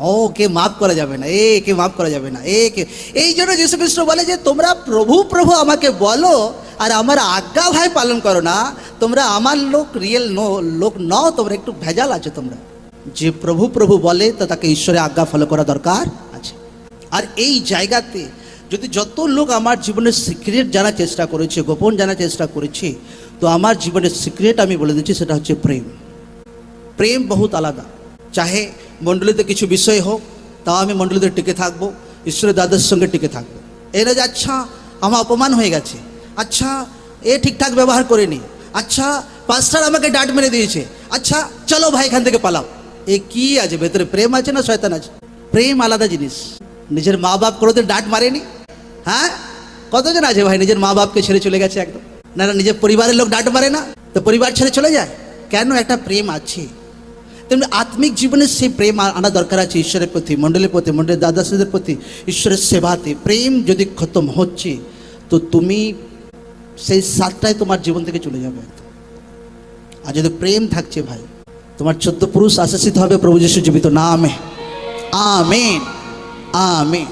ও কে মাফ করা যাবে না, কে মাফ করা যাবে না, কে। এই জন্য যীশু খ্রিস্ট বলে যে তোমরা প্রভু প্রভু আমাকে বলো আর আমার আজ্ঞা ভাই পালন করো না, তোমরা আমার লোক রিয়েল লোক নও, তোমরা একটু ভেজাল আছে। তোমরা যে প্রভু প্রভু বলে তো তাকে ঈশ্বরের আজ্ঞা ফলো করা দরকার আছে। আর এই জায়গাতে যদি যত লোক আমার জীবনের সিক্রেট জানার চেষ্টা করেছে, গোপন জানার চেষ্টা করেছে, তো আমার জীবনের সিক্রেট আমি বলে দিচ্ছি, সেটা হচ্ছে প্রেম। প্রেম বহুত আলাদা। চাহে মণ্ডলীতে কিছু বিষয় হোক, তাও আমি মণ্ডলীতে টিকে থাকবো, ঈশ্বরের দাদার সঙ্গে টিকে থাকবো। এরা যে আচ্ছা আমার অপমান হয়ে গেছে, আচ্ছা এ ঠিকঠাক ব্যবহার করেনি, আচ্ছা পাস্টার আমাকে ডাঁট মেরে দিয়েছে, আচ্ছা চলো ভাই এখান থেকে পালাও। এ কি আছে ভেতরে? প্রেম আছে না শয়তান আছে? প্রেম আলাদা জিনিস। নিজের মা বাপ কোনোদিন ডাঁট মারেনি? হ্যাঁ, কতজন আছে ভাই নিজের মা বাপকে ছেড়ে চলে গেছে একদম? না না, নিজের পরিবারের লোক ডাঁট মারে না, তো পরিবার ছেড়ে চলে যায় কেন? একটা প্রেম আছে। তেমনি আত্মিক জীবনে সেই প্রেম আনা দরকার আছে ঈশ্বরের প্রতি, মণ্ডলীর প্রতি, মণ্ডলীর দাদাদের প্রতি, ঈশ্বরের সেবাতে। প্রেম যদি খতম হচ্ছে তো তুমি সেই সাতটায় তোমার জীবন থেকে চলে যাবে। আর যদি প্রেম থাকছে ভাই, তোমার 14 পুরুষ আশাসিত হবে প্রভু যীশু জীবিত নামে। Amen, amen.